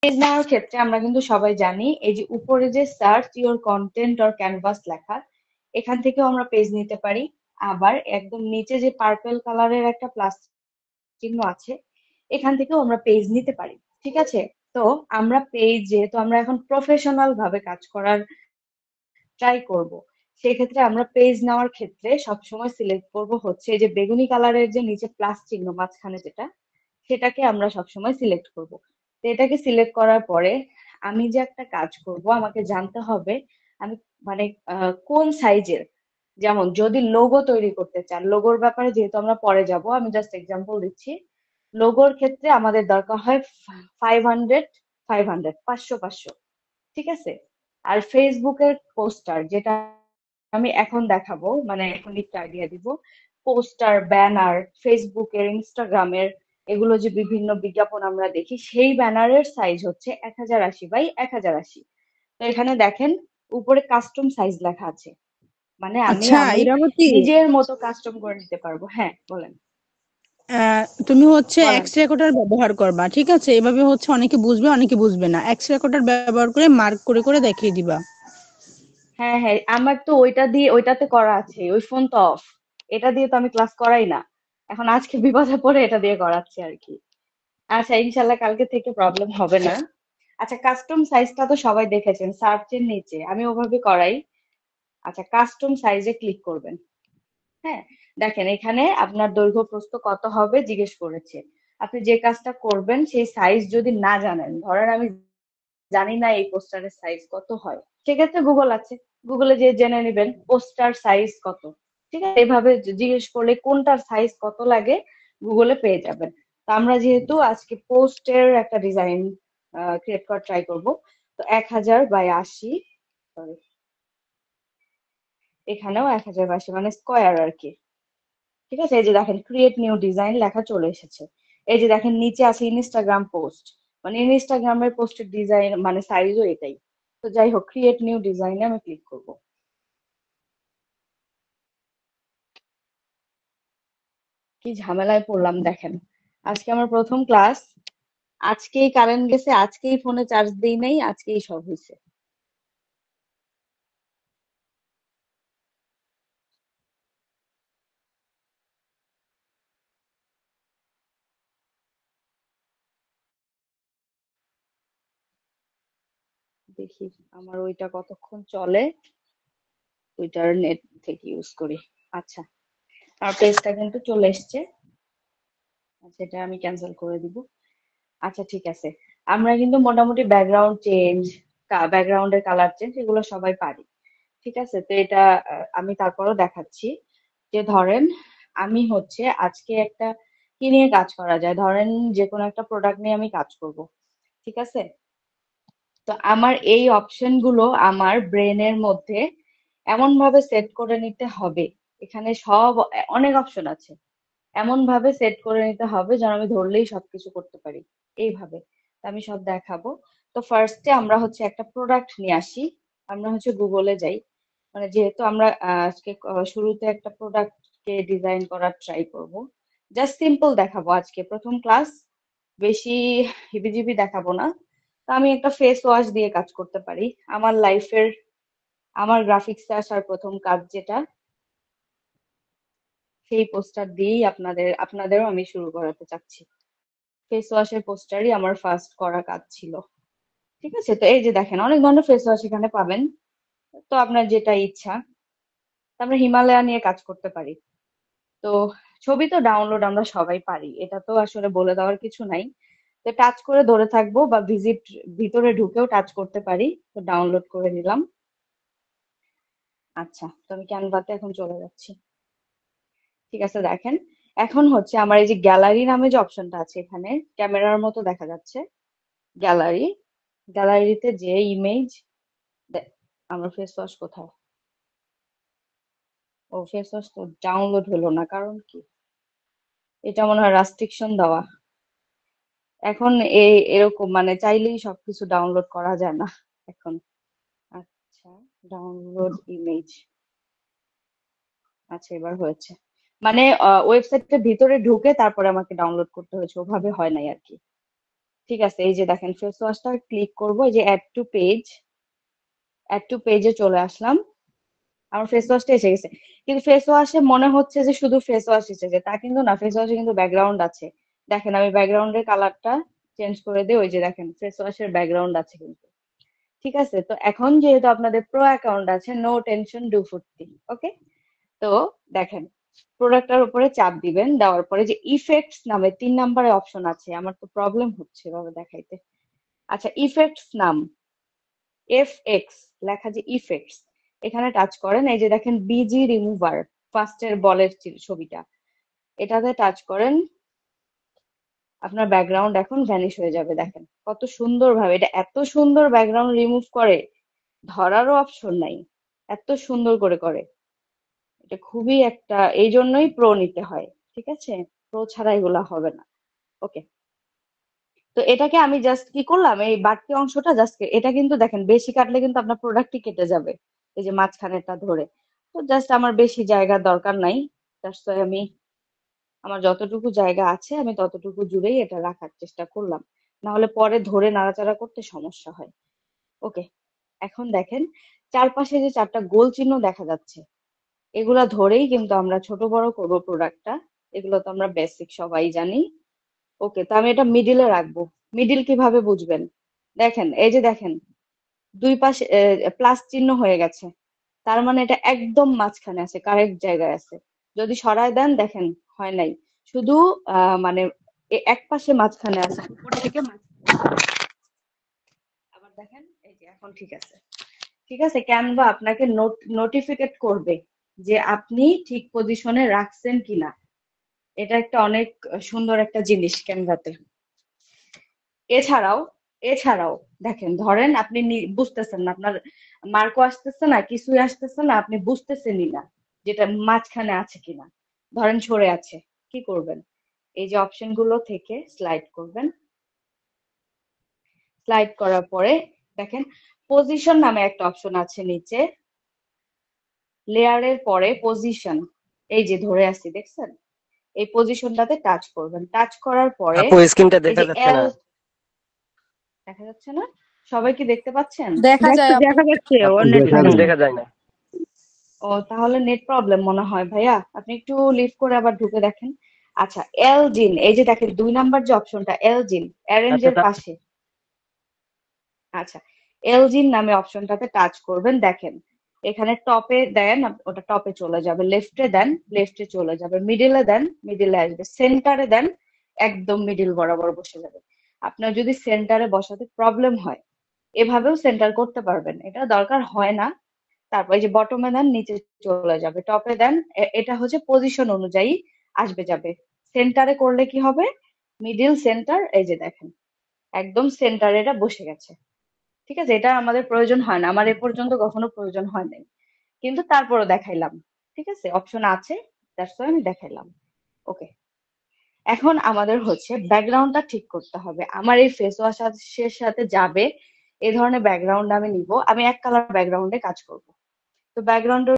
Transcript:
Page নেওয়ার ক্ষেত্রে আমরা কিন্তু সবাই জানি এই যে উপরে যে search your content or canvas লেখা, এখান থেকেও আমরা পেজ নিতে পারি। আবার একদম নিচে যে পার্পল কালারের একটা প্লাস চিহ্ন আছে, এখান থেকেও আমরা পেজ নিতে পারি। ঠিক আছে? তো আমরা পেজ, যেহেতু আমরা এখন প্রফেশনাল ভাবে কাজ করার ট্রাই করব, সেক্ষেত্রে আমরা পেজ নেওয়ার ক্ষেত্রে সবসময় সিলেক্ট করব হচ্ছে এই যে বেগুনি কালারের যে নিচে প্লাস চিহ্ন মাঝখানে যেটা, সেটাকে আমরা সবসময় সিলেক্ট করব। তো এটাকে সিলেক্ট করার পরে আমি যে একটা কাজ করব, আমাকে জানতে হবে আমি মানে কোন সাইজের, যেমন যদি লোগো তৈরি করতে চান, লোগোর ব্যাপারে যেহেতু আমরা পরে যাব, আমি জাস্ট এক্সাম্পল দিচ্ছি। লোগোর ক্ষেত্রে আমাদের দরকার হয় 500, 500, 500, 500। ঠিক আছে? আর ফেসবুকের পোস্টার, যেটা আমি এখন দেখাবো, মানে এখন একটু আইডিয়া দিব, পোস্টার, ব্যানার, ফেসবুকের, ইনস্টাগ্রামের, এগুলো যে বিভিন্ন বিজ্ঞাপন আমরা দেখি, সেই ব্যানারের সাইজ হচ্ছে 1080 বাই 1080। তো এখানে দেখেন উপরে কাস্টম সাইজ লেখা আছে, মানে আমি আচ্ছা আমি ইরাবতী, নিজের মতো কাস্টম করে নিতে পারবো। হ্যাঁ, বলেন তুমি হচ্ছে বলেন। এক্স রেকর্ডার ব্যবহার করবা, ঠিক আছে? এভাবে হচ্ছে অনেকে বুঝবে অনেকে বুঝবে না, এক্স রেকর্ডার ব্যবহার করে মার্ক করে করে দেখিয়ে দিবা। হ্যাঁ হ্যাঁ, আমার তো ওইটা দিয়ে, ওইটাতে করা আছে, ওই ফোন তো অফ, এটা দিয়ে তো আমি ক্লাস করাই না। এখন আজকে বিপদে পড়ে এটা দিয়ে করাচ্ছি আর কি। আচ্ছা, ইনশাল্লাহ কালকে থেকে প্রবলেম হবে না। আচ্ছা, কাস্টম সাইজটা তো সবাই দেখেছেন, সার্চের নিচে আমি ওভাবে করাই। আচ্ছা, কাস্টম সাইজে ক্লিক করবেন। হ্যাঁ, দেখেন এখানে আপনার দৈর্ঘ্য প্রস্থ কত হবে জিজ্ঞেস করেছে। আপনি যে কাজটা করবেন সেই সাইজ যদি না জানেন, ধরেন আমি জানি না এই পোস্টারের সাইজ কত হয়, সেক্ষেত্রে গুগল আছে, গুগলে যে জেনে নেবেন পোস্টার সাইজ কত। ঠিক আছে? এভাবে জিজ্ঞেস করলে কোনটার সাইজ কত লাগে গুগলে পেয়ে যাবেন। তো আমরা যেহেতু আজকে পোস্টের একটা ডিজাইন ক্রিয়েট করা ট্রাই করব, তো 1000 বাই 80, সরি, এখানেও 1000 বাই 80 মানে স্কোয়ার আর কি। ঠিক আছে? এই যে দেখেন ক্রিয়েট নিউ ডিজাইন লেখা চলে এসেছে। এই যে দেখেন নিচে আছে ইনস্টাগ্রাম পোস্ট, মানে ইনস্টাগ্রামের পোস্টের ডিজাইন মানে সাইজও এটাই। তো যাই হোক, ক্রিয়েট নিউ ডিজাইনে আমি ক্লিক করব। কি ঝামেলায় পড়লাম দেখেন, আজকে আমার প্রথম ক্লাস, আজকেই কারেন্ট গেছে, আজকেই ফোনে চার্জ দেই নাই, আজকেই সব হয়েছে। দেখি আমার ওইটা কতক্ষণ চলে, ওইটার নেট থেকে ইউজ করি। আচ্ছা, আমার পেজটা কিন্তু চলে এসছে। আচ্ছা, এটা আমি ক্যান্সেল করে দিব। আচ্ছা, ঠিক আছে। আমরা কিন্তু মোটামুটি ব্যাকগ্রাউন্ড চেঞ্জ, ব্যাকগ্রাউন্ডের কালার চেঞ্জ এগুলো সবাই পারি। ঠিক আছে? তো এটা আমি তারপরও দেখাচ্ছি। যে ধরেন আমি হচ্ছে আজকে একটা কি নিয়ে কাজ করা যায়, ধরেন যে কোনো একটা প্রোডাক্ট নিয়ে আমি কাজ করব। ঠিক আছে? তো আমার এই অপশন গুলো আমার ব্রেনের মধ্যে এমন ভাবে সেট করে নিতে হবে, এখানে সব অনেক অপশন আছে, এমন ভাবে সেট করে নিতে হবে যেন আমি ধরলেই সবকিছু করতে পারি এইভাবে। তো আমি সব দেখাবো। তো ফার্স্টে আমরা হচ্ছে একটা প্রোডাক্ট নিয়ে আসি, আমরা হচ্ছে গুগলে যাই, মানে যেহেতু আমরা আজকে শুরুতে একটা প্রোডাক্টকে ডিজাইন করার ট্রাই করব, জাস্ট সিম্পল দেখাবো আজকে প্রথম ক্লাস, বেশি হিবিজিবি দেখাবো না। তো আমি একটা ফেস ওয়াশ দিয়ে কাজ করতে পারি, আমার লাইফের, আমার গ্রাফিক্সে আসার প্রথম কাজ যেটা, সেই পোস্টার দিয়েই আপনাদেরও আমি শুরু করাতে চাচ্ছি। ফেস ওয়াশের পোস্টারই আমার ফার্স্ট করা কাজ ছিল। ঠিক আছে? তো এই যে দেখেন অনেক ধরনের ফেস ওয়াশ এখানে পাবেন, তো আপনার যেটা ইচ্ছা। তো আমরা হিমালয়া নিয়ে কাজ করতে পারি। তো ছবি তো ডাউনলোড আমরা সবাই পারি, এটা তো আসলে বলে দেওয়ার কিছু নাই। তো টাচ করে ধরে থাকবো বা ভিতরে ঢুকেও টাচ করতে পারি। তো ডাউনলোড করে দিলাম। আচ্ছা, তো আমি ক্যানভাতে এখন চলে যাচ্ছি। ঠিক আছে, দেখেন এখন হচ্ছে আমার এই যে গ্যালারি নামে যে অপশনটা আছে, এখানে ক্যামেরার মতো দেখা যাচ্ছে গ্যালারি, গ্যালারিতে যে ইমেজ, আমার ফেস ওয়াশ কোথায়? ও, ফেস ওয়াশ তো ডাউনলোড হলো না, কারণ কি? এটা মনে হয় রাস্ট্রিকশন দেওয়া এখন। এরকম মানে চাইলেই সবকিছু ডাউনলোড করা যায় না এখন। আচ্ছা, ডাউনলোড ইমেজ, আচ্ছা এবার হয়েছে। মানে ওয়েবসাইটের ভিতরে ঢুকে তারপরে আমাকে ডাউনলোড করতে হয়েছে, ওভাবে হয় নাই আর কি। ঠিক আছে, এই যে দেখেন ফেস ওয়াশটা ক্লিক করবো, এই যে অ্যাড টু পেজে চলে আসলাম। আমার ফেস ওয়াশটা এসে গেছে, কিন্তু ফেস ওয়াশে মনে হচ্ছে যে শুধু ফেস ওয়াশ এসেছে, তা কিন্তু না, ফেস ওয়াশে কিন্তু ব্যাকগ্রাউন্ড আছে। দেখেন আমি ব্যাকগ্রাউন্ডের কালারটা চেঞ্জ করে দিই, ওই যে দেখেন ফেস ওয়াশের ব্যাকগ্রাউন্ড আছে কিন্তু। ঠিক আছে, তো এখন যেহেতু আপনাদের প্রো অ্যাকাউন্ট আছে, নো টেনশন ডু ফুর্তি। ওকে, তো দেখেন প্রোডাক্টটার উপরে চাপ দিবেন, দেওয়ার পরে যে ইফেক্টস নামে 3 নম্বরে অপশন আছে, আমার তো প্রবলেম হচ্ছে এভাবে দেখাইতে। আচ্ছা, ইফেক্টস নাম, এফ লেখা যে ইফেক্টস, এখানে টাচ করেন, এই যে দেখেন বিজি রিমুভার, ফার্স্টের বলের ছবিটা, এটাতে টাচ করেন, আপনার ব্যাকগ্রাউন্ড এখন ভ্যানিশ হয়ে যাবে। দেখেন কত সুন্দর ভাবে, এটা এত সুন্দর ব্যাকগ্রাউন্ড রিমুভ করে, ধরারও অপশন নাই, এত সুন্দর করে করে। এটা খুবই একটা, এই জন্যই প্রো নিতে হয়। ঠিক আছে, প্রো ছাড়া এগুলা হবে না। ওকে, তো এটাকে আমি জাস্ট কি করলাম, এই বাড়তি অংশটা জাস্ট, এটা কিন্তু দেখেন বেশি কাটলে কিন্তু আপনার প্রোডাক্টই কেটে যাবে, এই যে মাঝখানেরটা ধরে। তো জাস্ট আমার বেশি জায়গার দরকার নাই, জাস্ট আমি আমার যতটুকু জায়গা আছে আমি ততটুকু জুড়েই এটা রাখার চেষ্টা করলাম, না হলে পরে ধরে নাড়াচাড়া করতে সমস্যা হয়। ওকে, এখন দেখেন চারপাশে যে 4টা গোল চিহ্ন দেখা যাচ্ছে, এগুলা ধরেই কিন্তু আমরা ছোট বড় করবো প্রোডাক্টটা। এগুলো তো আমরা বেসিক সবাই জানি। ওকে, তো আমি এটা মিডিলে রাখবো। মিডিল কিভাবে বুঝবেন, দেখেন এই যে দেখেন দুই পাশে প্লাস চিহ্ন হয়ে গেছে, তার মানে এটা একদম মাঝখানে আছে, কারেক্ট জায়গায় আছে। যদি সরায় দেন দেখেন হয় নাই, শুধু মানে এক পাশে মাঝখানে আছে, উপর থেকে আবার দেখেন এই যে এখন ঠিক আছে। ঠিক আছে, ক্যানভা আপনাকে নোটিফিকেট করবে যে আপনি ঠিক পজিশনে রাখছেন কিনা। এটা একটা অনেক সুন্দর একটা জিনিস ক্যানভাতে। এছাড়াও এছাড়াও দেখেন, ধরেন আপনি বুঝতেছেন না, আপনার মার্কও আসতেছে না, কিছুই আসতেছে না, আপনি বুঝতেছেনই না যেটা মাঝখানে আছে কিনা, ধরেন সরে আছে, কি করবেন, এই যে অপশন গুলো থেকে স্লাইড করবেন। স্লাইড করার পরে দেখেন পজিশন নামে একটা অপশন আছে নিচে, লেয়ারের পরে পজিশন, এই যে ধরে আছি দেখছেন, এই পজিশনটাতে টাচ করবেন। টাচ করার পরে আপু স্ক্রিনটা এই দেখা যে যাচ্ছে এল, না। দেখা যাচ্ছে না, সবাই কি দেখতে পাচ্ছেন? দেখা যায় আপু। দেখা যাচ্ছে, আপু ওর নেট দেখা ভালো না। দেখা যায় না। ও তাহলে নেট প্রবলেম মনে হয় ভাইয়া, আপনি একটু লিভ করে আবার ঢুকে দেখেন। আচ্ছা, এলজিন, এই যে দেখেন 2 নাম্বার যে অপশনটা এলজিন, আচ্ছা অ্যারেঞ্জের পাশে। আচ্ছা, এলজিন নামে অপশনটাতে টাচ করবেন, দেখেন এখানে টপে দেন, ওটা টপে চলে যাবে, লেফটে দেন লেফটে চলে যাবে, মিডিলে দেন মিডিলে আসবে, সেন্টারে দেন একদম মিডিল বরাবর বসে যাবে। আপনার যদি সেন্টারে বসাতে প্রবলেম হয়, এভাবেও সেন্টার করতে পারবেন, এটা দরকার হয় না। তারপর এই যে বটমে দেন নিচে চলে যাবে, টপে দেন, এটা হচ্ছে পজিশন অনুযায়ী আসবে যাবে। সেন্টারে করলে কি হবে, মিডিল সেন্টার, এই যে দেখেন একদম সেন্টারে এটা বসে গেছে। ঠিক আছে, এটা আমাদের প্রয়োজন হয় না, আমার এ পর্যন্ত কখনো প্রয়োজন হয় নাই, কিন্তু তারপরও দেখাইলাম। ঠিক আছে, অপশন আছে, দ্যাটস ওয়াই আমি দেখাইলাম। ওকে, এখন আমাদের হচ্ছে ব্যাকগ্রাউন্ডটা ঠিক করতে হবে, আমার এই ফেস ওয়াশের সাথে যাবে এই ধরনের ব্যাকগ্রাউন্ড আমি নিব, আমি এক কালার ব্যাকগ্রাউন্ডে কাজ করব। তো ব্যাকগ্রাউন্ডের